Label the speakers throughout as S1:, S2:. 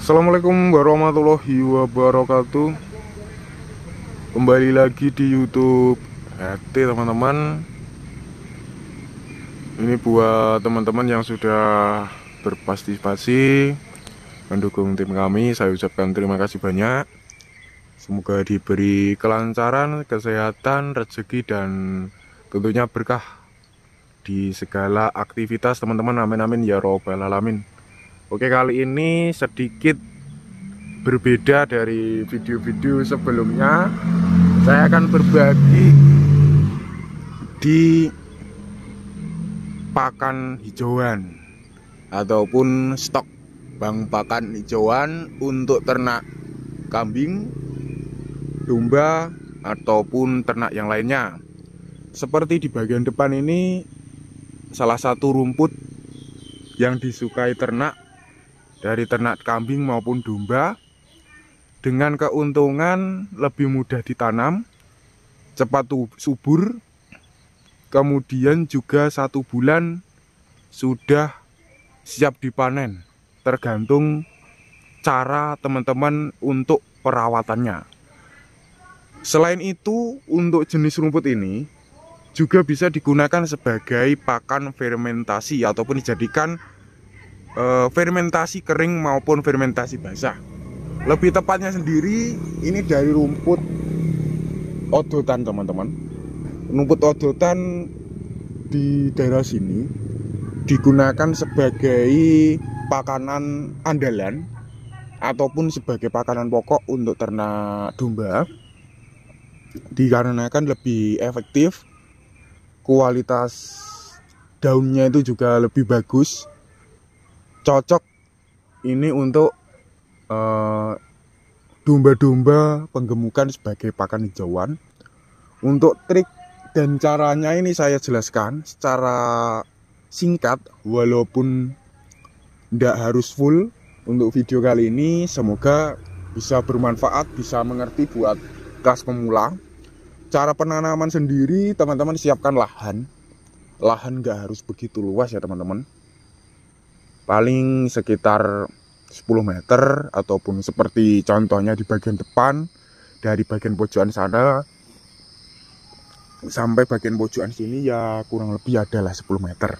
S1: Assalamualaikum warahmatullahi wabarakatuh. Kembali lagi di YouTube RT teman-teman. Ini buat teman-teman yang sudah berpartisipasi mendukung tim kami, saya ucapkan terima kasih banyak. Semoga diberi kelancaran, kesehatan, rezeki, dan tentunya berkah di segala aktivitas teman-teman. Amin amin ya robbal alamin. Oke, kali ini sedikit berbeda dari video-video sebelumnya. Saya akan berbagi di pakan hijauan ataupun stok bank pakan hijauan untuk ternak kambing, domba, ataupun ternak yang lainnya. Seperti di bagian depan ini, salah satu rumput yang disukai ternak dari ternak kambing maupun domba, dengan keuntungan lebih mudah ditanam, cepat subur, kemudian juga 1 bulan sudah siap dipanen, tergantung cara teman-teman untuk perawatannya. Selain itu, untuk jenis rumput ini juga bisa digunakan sebagai pakan fermentasi ataupun dijadikan fermentasi kering maupun fermentasi basah. Lebih tepatnya sendiri ini dari rumput odotan teman-teman. Rumput odotan di daerah sini digunakan sebagai pakanan andalan ataupun sebagai pakanan pokok untuk ternak domba, dikarenakan lebih efektif, kualitas daunnya itu juga lebih bagus, cocok ini untuk domba-domba penggemukan sebagai pakan hijauan. Untuk trik dan caranya ini saya jelaskan secara singkat, walaupun tidak harus full untuk video kali ini. Semoga bisa bermanfaat, bisa mengerti buat kelas pemula. Cara penanaman sendiri, teman-teman siapkan lahan nggak harus begitu luas ya teman-teman, paling sekitar 10 meter, ataupun seperti contohnya di bagian depan, dari bagian pojokan sana sampai bagian pojokan sini ya kurang lebih adalah 10 meter.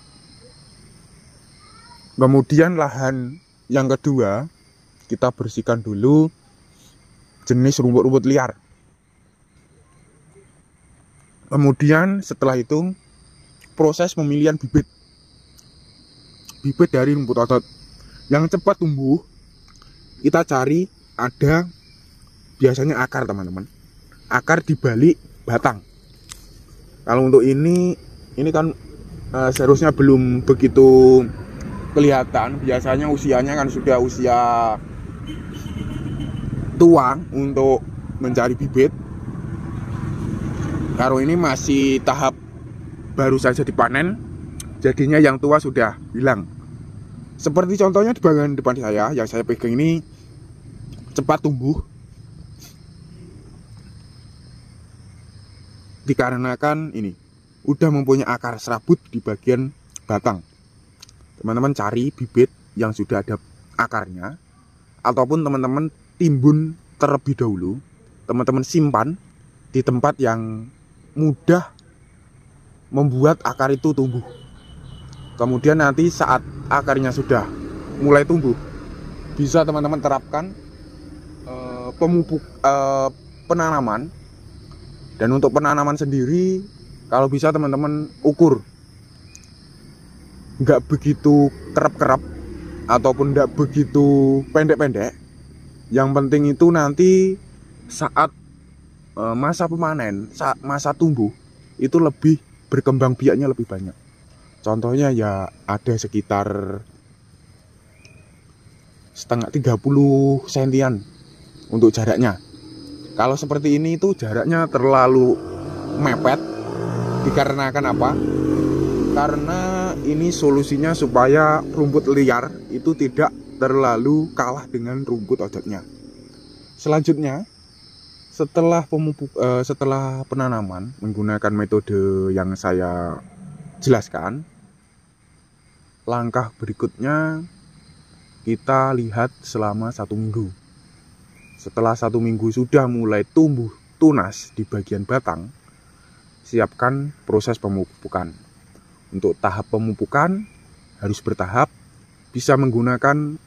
S1: Kemudian lahan yang kedua, kita bersihkan dulu jenis rumput-rumput liar. Kemudian setelah itu proses pemilihan bibit dari rumput otot yang cepat tumbuh. Kita cari ada biasanya akar teman-teman, akar di balik batang. Kalau untuk ini kan seharusnya belum begitu kelihatan, biasanya usianya kan sudah usia tua untuk mencari bibit. Kalau ini masih tahap baru saja dipanen, jadinya yang tua sudah hilang. Seperti contohnya di bagian depan saya, yang saya pegang ini cepat tumbuh, dikarenakan ini udah mempunyai akar serabut di bagian batang. Teman-teman cari bibit yang sudah ada akarnya, ataupun teman-teman timbun terlebih dahulu, teman-teman simpan di tempat yang mudah membuat akar itu tumbuh. Kemudian nanti saat akarnya sudah mulai tumbuh, bisa teman-teman terapkan penanaman. Dan untuk penanaman sendiri, kalau bisa teman-teman ukur, nggak begitu kerap-kerap ataupun nggak begitu pendek-pendek. Yang penting itu nanti saat masa pemanen, saat masa tumbuh, itu lebih berkembang biaknya lebih banyak. Contohnya ya ada sekitar setengah 30 sentian untuk jaraknya. Kalau seperti ini itu jaraknya terlalu mepet, dikarenakan apa? Karena ini solusinya supaya rumput liar itu tidak terlalu kalah dengan rumput odotnya. Selanjutnya, setelah penanaman menggunakan metode yang saya jelaskan, langkah berikutnya kita lihat selama 1 minggu. Setelah 1 minggu sudah mulai tumbuh tunas di bagian batang, siapkan proses pemupukan. Untuk tahap pemupukan harus bertahap, bisa menggunakan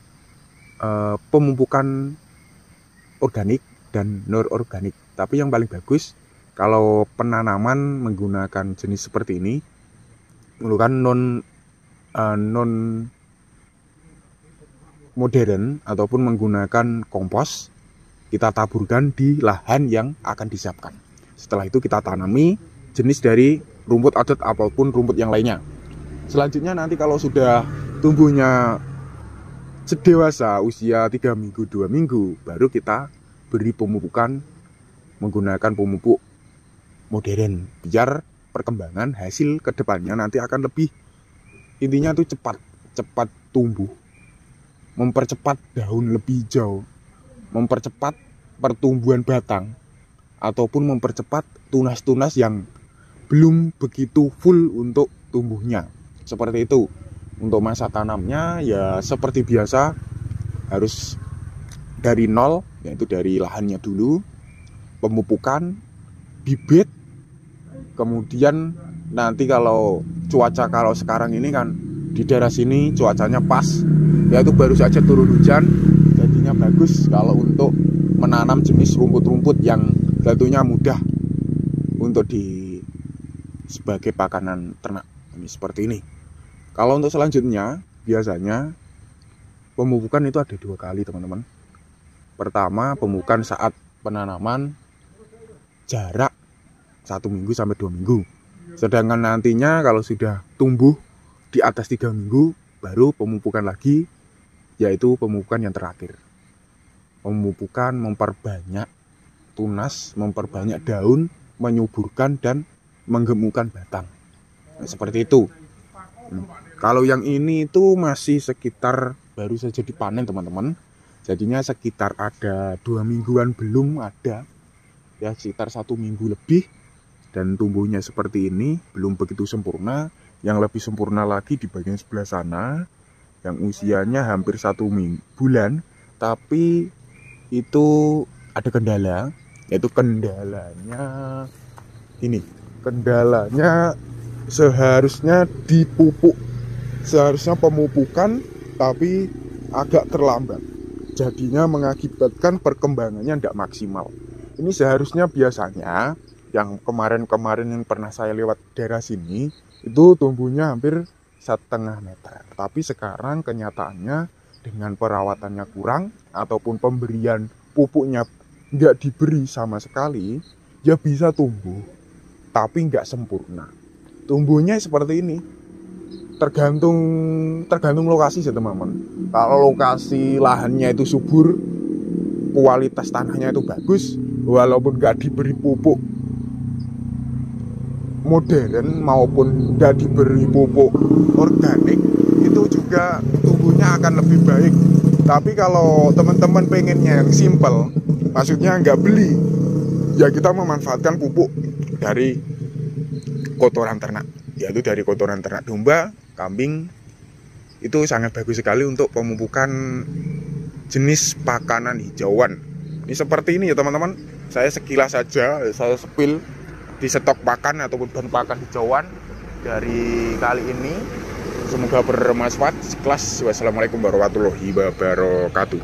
S1: pemupukan organik dan non-organik. Tapi yang paling bagus kalau penanaman menggunakan jenis seperti ini, menggunakan non modern ataupun menggunakan kompos, kita taburkan di lahan yang akan disiapkan. Setelah itu kita tanami jenis dari rumput adat apapun rumput yang lainnya. Selanjutnya nanti kalau sudah tumbuhnya sedewasa usia 3 minggu 2 minggu, baru kita beri pemupukan menggunakan pemupuk modern, biar perkembangan hasil kedepannya nanti akan lebih, intinya tuh cepat tumbuh, mempercepat daun lebih hijau, mempercepat pertumbuhan batang, ataupun mempercepat tunas-tunas yang belum begitu full untuk tumbuhnya. Seperti itu. Untuk masa tanamnya ya seperti biasa, harus dari nol, yaitu dari lahannya dulu, pemupukan, bibit, kemudian nanti kalau cuaca, kalau sekarang ini kan di daerah sini cuacanya pas, yaitu baru saja turun hujan, jadinya bagus kalau untuk menanam jenis rumput-rumput yang tentunya mudah untuk sebagai pakanan ternak. Ini seperti ini. Kalau untuk selanjutnya, biasanya pemupukan itu ada 2 kali, teman-teman. Pertama, pemupukan saat penanaman jarak 1 minggu sampai 2 minggu. Sedangkan nantinya kalau sudah tumbuh di atas 3 minggu, baru pemupukan lagi, yaitu pemupukan yang terakhir. Pemupukan memperbanyak tunas, memperbanyak daun, menyuburkan dan menggemukkan batang. Nah, seperti itu. Kalau yang ini itu masih sekitar baru saja dipanen, teman-teman. Jadinya sekitar ada 2 mingguan belum ada, ya sekitar 1 minggu lebih, dan tumbuhnya seperti ini, belum begitu sempurna. Yang lebih sempurna lagi di bagian sebelah sana, yang usianya hampir 1 bulan, tapi itu ada kendala, yaitu kendalanya ini. Kendalanya seharusnya dipupuk, seharusnya pemupukan, tapi agak terlambat. Jadinya mengakibatkan perkembangannya tidak maksimal. Ini seharusnya biasanya yang kemarin-kemarin yang pernah saya lewat daerah sini, itu tumbuhnya hampir 1,5 meter. Tapi sekarang kenyataannya dengan perawatannya kurang ataupun pemberian pupuknya nggak diberi sama sekali, ya bisa tumbuh, tapi nggak sempurna. Tumbuhnya seperti ini. Tergantung lokasi sih, teman-teman. Kalau lokasi lahannya itu subur, kualitas tanahnya itu bagus, walaupun nggak diberi pupuk modern maupun nggak diberi pupuk organik, itu juga tumbuhnya akan lebih baik. Tapi kalau teman-teman pengennya yang simple, maksudnya nggak beli, ya kita memanfaatkan pupuk dari kotoran ternak, yaitu dari kotoran ternak domba, kambing. Itu sangat bagus sekali untuk pemupukan jenis pakanan hijauan. Ini seperti ini ya, teman-teman. Saya sekilas saja, saya sepil di stok pakan ataupun bahan pakan hijauan dari kali ini. Semoga bermanfaat. Sekilas, wassalamualaikum warahmatullahi wabarakatuh.